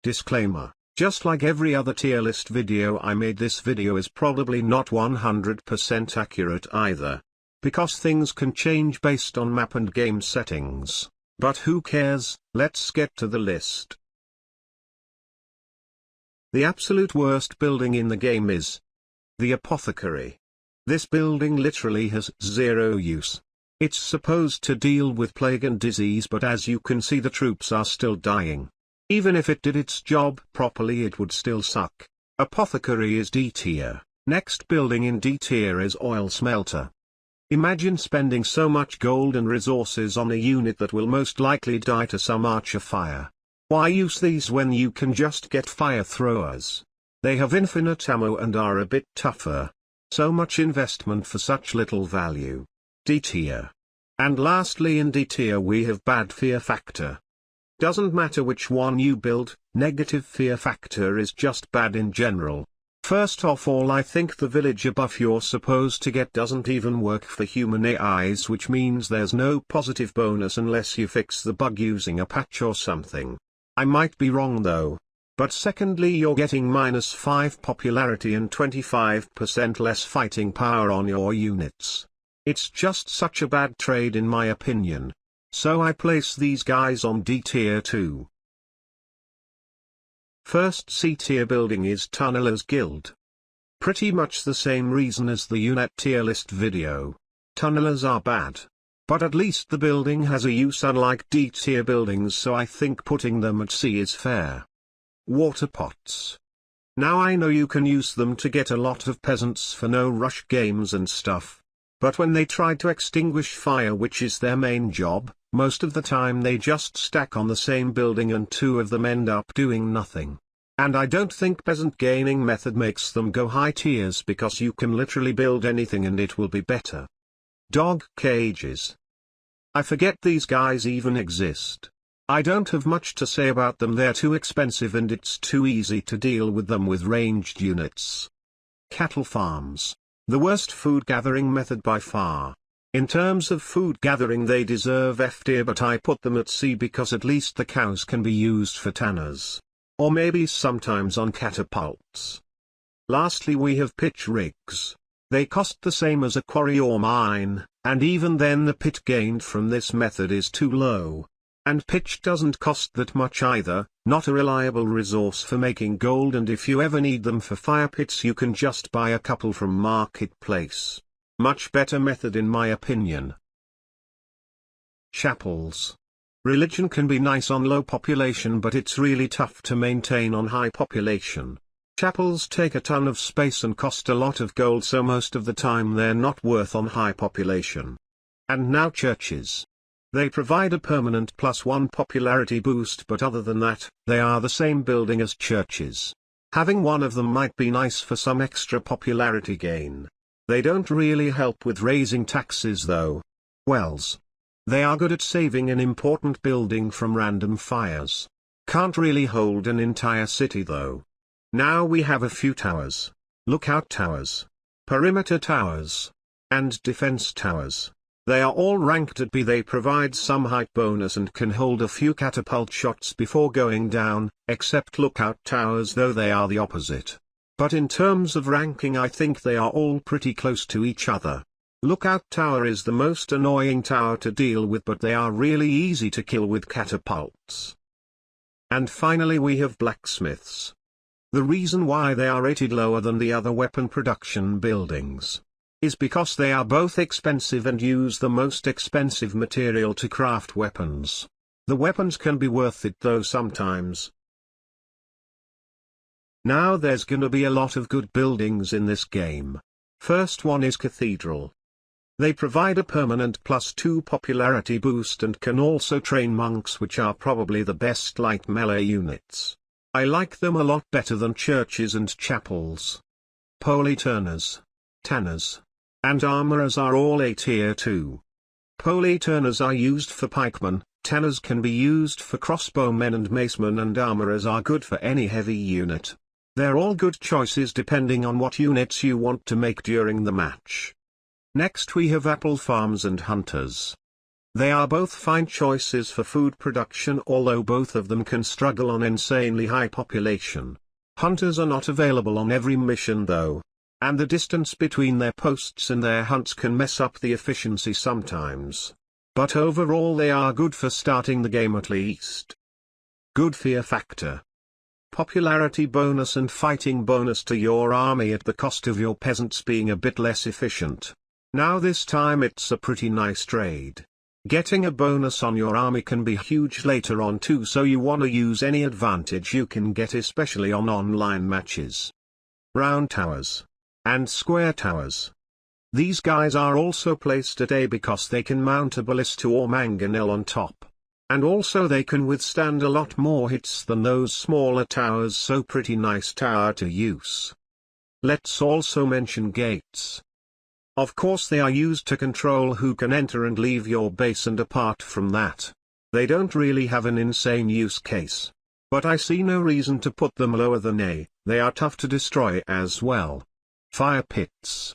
Disclaimer: just like every other tier list video I made, this video is probably not 100% accurate either. Because things can change based on map and game settings. But who cares, let's get to the list. The absolute worst building in the game is the Apothecary. This building literally has zero use. It's supposed to deal with plague and disease, but as you can see, the troops are still dying. Even if it did its job properly, it would still suck. Apothecary is D tier. Next building in D tier is Oil Smelter. Imagine spending so much gold and resources on a unit that will most likely die to some archer fire. Why use these when you can just get fire throwers? They have infinite ammo and are a bit tougher. So much investment for such little value. D tier. And lastly, in D tier we have bad fear factor. Doesn't matter which one you build, negative fear factor is just bad in general. First of all, I think the villager buff you're supposed to get doesn't even work for human AIs, which means there's no positive bonus unless you fix the bug using a patch or something. I might be wrong though. But secondly, you're getting -5 popularity and 25% less fighting power on your units. It's just such a bad trade in my opinion. So I place these guys on D tier too. First C tier building is Tunneler's Guild. Pretty much the same reason as the unit tier list video. Tunnelers are bad. But at least the building has a use unlike D tier buildings, so I think putting them at C is fair. Water pots. Now I know you can use them to get a lot of peasants for no rush games and stuff. But when they try to extinguish fire, which is their main job, most of the time they just stack on the same building and two of them end up doing nothing. And I don't think peasant gaining method makes them go high tiers, because you can literally build anything and it will be better. Dog cages. I forget these guys even exist. I don't have much to say about them, they're too expensive and it's too easy to deal with them with ranged units. Cattle farms. The worst food gathering method by far. In terms of food gathering they deserve F tier, but I put them at C because at least the cows can be used for tanners. Or maybe sometimes on catapults. Lastly we have pitch rigs. They cost the same as a quarry or mine, and even then the pit gained from this method is too low. And pitch doesn't cost that much either, not a reliable resource for making gold, and if you ever need them for fire pits you can just buy a couple from marketplace. Much better method in my opinion. Chapels. Religion can be nice on low population, but it's really tough to maintain on high population. Chapels take a ton of space and cost a lot of gold, so most of the time they're not worth on high population. And now churches. They provide a permanent +1 popularity boost, but other than that, they are the same building as churches. Having one of them might be nice for some extra popularity gain. They don't really help with raising taxes though. Wells. They are good at saving an important building from random fires. Can't really hold an entire city though. Now we have a few towers. Lookout towers. Perimeter towers. And defense towers. They are all ranked at B. They provide some height bonus and can hold a few catapult shots before going down, except lookout towers though they are the opposite. But in terms of ranking I think they are all pretty close to each other. Lookout tower is the most annoying tower to deal with, but they are really easy to kill with catapults. And finally we have blacksmiths. The reason why they are rated lower than the other weapon production buildings is because they are both expensive and use the most expensive material to craft weapons. The weapons can be worth it though sometimes. Now there's gonna be a lot of good buildings in this game. First one is Cathedral. They provide a permanent +2 popularity boost and can also train monks, which are probably the best light melee units. I like them a lot better than churches and chapels. Polyturners, tanners, and armorers are all A tier too. Polyturners are used for pikemen, tanners can be used for crossbowmen and macemen, and armorers are good for any heavy unit. They're all good choices depending on what units you want to make during the match. Next we have apple farms and hunters. They are both fine choices for food production, although both of them can struggle on insanely high population. Hunters are not available on every mission though, and the distance between their posts and their hunts can mess up the efficiency sometimes. But overall they are good for starting the game at least. Good fear factor. Popularity bonus and fighting bonus to your army at the cost of your peasants being a bit less efficient. Now this time it's a pretty nice trade. Getting a bonus on your army can be huge later on too, so you wanna use any advantage you can get, especially on online matches. Round towers. And square towers. These guys are also placed at A because they can mount a ballista or mangonel on top. And also they can withstand a lot more hits than those smaller towers, so pretty nice tower to use. Let's also mention gates. Of course they are used to control who can enter and leave your base, and apart from that, they don't really have an insane use case. But I see no reason to put them lower than A. They are tough to destroy as well. Fire pits.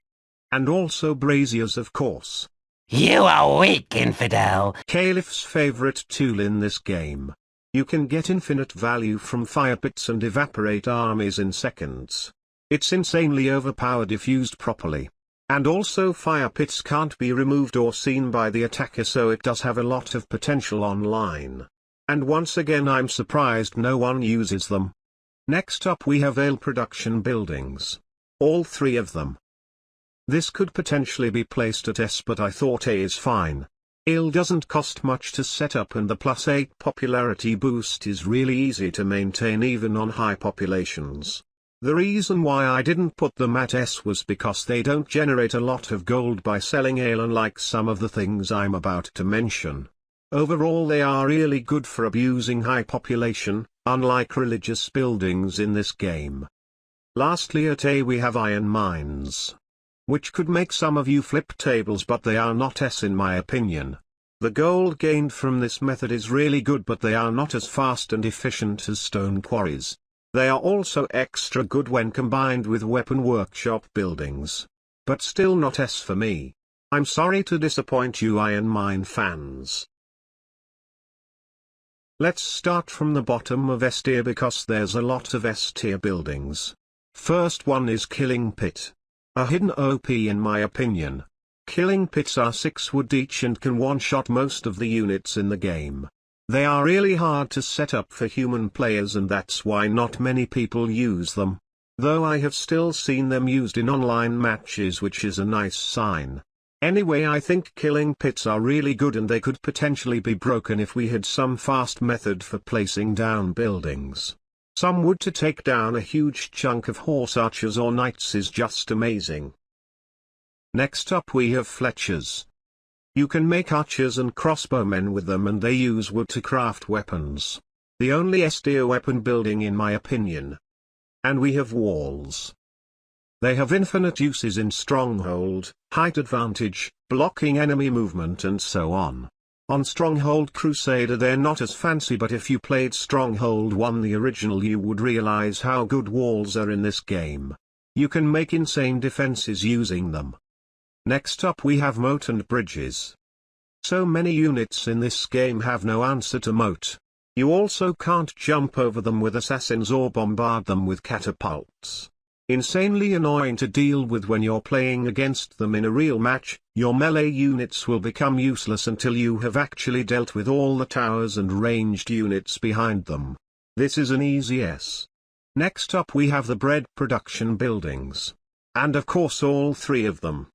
And also braziers, of course. You are weak, infidel. Caliph's favorite tool in this game. You can get infinite value from fire pits and evaporate armies in seconds. It's insanely overpowered if used properly. And also fire pits can't be removed or seen by the attacker, so it does have a lot of potential online. And once again I'm surprised no one uses them. Next up we have ale production buildings. All three of them. This could potentially be placed at S, but I thought A is fine. Ale doesn't cost much to set up and the +8 popularity boost is really easy to maintain even on high populations. The reason why I didn't put them at S was because they don't generate a lot of gold by selling ale, unlike some of the things I'm about to mention. Overall they are really good for abusing high population, unlike religious buildings in this game. Lastly at A we have iron mines, which could make some of you flip tables, but they are not S in my opinion. The gold gained from this method is really good, but they are not as fast and efficient as stone quarries. They are also extra good when combined with weapon workshop buildings. But still not S for me. I'm sorry to disappoint you iron mine fans. Let's start from the bottom of S tier because there's a lot of S tier buildings. First one is Killing Pit. A hidden OP in my opinion. Killing Pits are 6 wood each and can one-shot most of the units in the game. They are really hard to set up for human players, and that's why not many people use them. Though I have still seen them used in online matches, which is a nice sign. Anyway, I think killing pits are really good and they could potentially be broken if we had some fast method for placing down buildings. Some wood to take down a huge chunk of horse archers or knights is just amazing. Next up we have fletchers. You can make archers and crossbowmen with them, and they use wood to craft weapons. The only S-tier weapon building in my opinion. And we have walls. They have infinite uses in Stronghold, height advantage, blocking enemy movement and so on. On Stronghold Crusader they're not as fancy, but if you played Stronghold 1 the original you would realize how good walls are in this game. You can make insane defenses using them. Next up we have moat and bridges. So many units in this game have no answer to moat. You also can't jump over them with assassins or bombard them with catapults. Insanely annoying to deal with when you're playing against them in a real match. Your melee units will become useless until you have actually dealt with all the towers and ranged units behind them. This is an easy S. Next up we have the bread production buildings. And of course all three of them.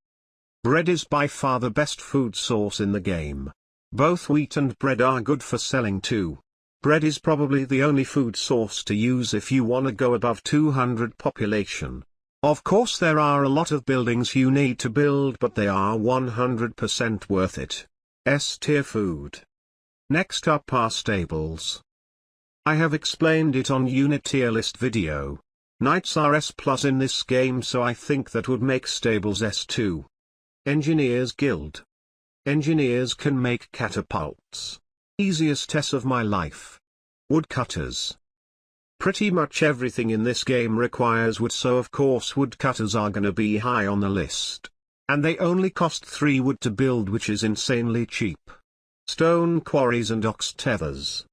Bread is by far the best food source in the game. Both wheat and bread are good for selling too. Bread is probably the only food source to use if you wanna go above 200 population. Of course there are a lot of buildings you need to build, but they are 100% worth it. S-tier food. Next up are stables. I have explained it on unit tier list video. Knights are S+ in this game, so I think that would make stables S2. Engineers Guild. Engineers can make catapults. Easiest S of my life. Woodcutters. Pretty much everything in this game requires wood, so of course woodcutters are gonna be high on the list. And they only cost 3 wood to build, which is insanely cheap. stone quarries and ox tethers.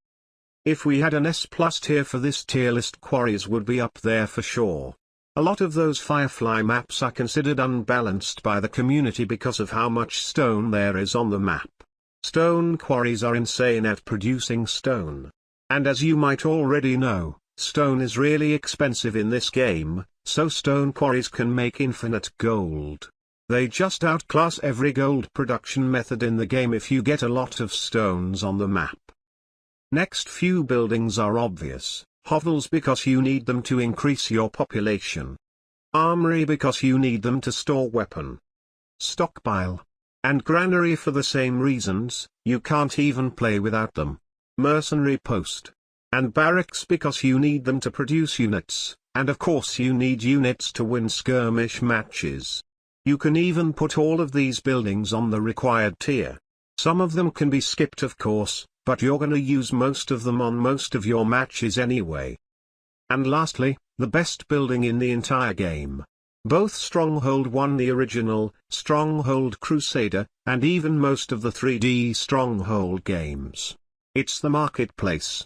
If we had an S+ tier for this tier list, quarries would be up there for sure. A lot of those Firefly maps are considered unbalanced by the community because of how much stone there is on the map. Stone quarries are insane at producing stone. And as you might already know, stone is really expensive in this game, so stone quarries can make infinite gold. They just outclass every gold production method in the game if you get a lot of stones on the map. Next few buildings are obvious. Hovels because you need them to increase your population. Armory because you need them to store weapon. Stockpile. And granary for the same reasons, you can't even play without them. Mercenary post. And barracks because you need them to produce units, and of course you need units to win skirmish matches. You can even put all of these buildings on the required tier. Some of them can be skipped of course, but you're gonna use most of them on most of your matches anyway. And lastly, the best building in the entire game. Both Stronghold 1, the original, Stronghold Crusader, and even most of the 3D Stronghold games. It's the marketplace.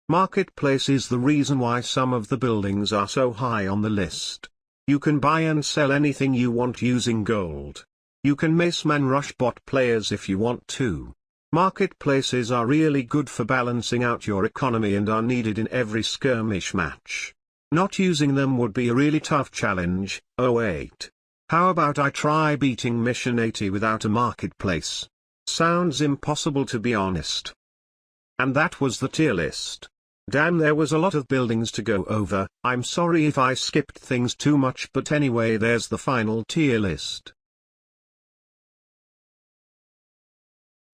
Marketplace is the reason why some of the buildings are so high on the list. You can buy and sell anything you want using gold. You can mace man rush bot players if you want to. Marketplaces are really good for balancing out your economy and are needed in every skirmish match. Not using them would be a really tough challenge. Oh wait. How about I try beating Mission 80 without a marketplace? Sounds impossible to be honest. And that was the tier list. Damn, there was a lot of buildings to go over. I'm sorry if I skipped things too much, but anyway, there's the final tier list.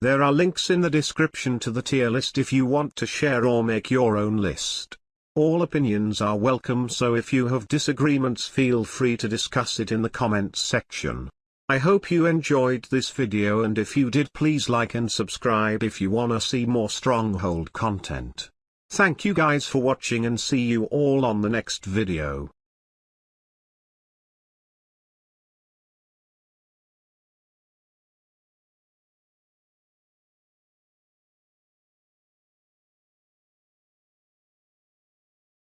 There are links in the description to the tier list if you want to share or make your own list. All opinions are welcome, so if you have disagreements feel free to discuss it in the comments section. I hope you enjoyed this video, and if you did, please like and subscribe if you wanna see more Stronghold content. Thank you guys for watching and see you all on the next video.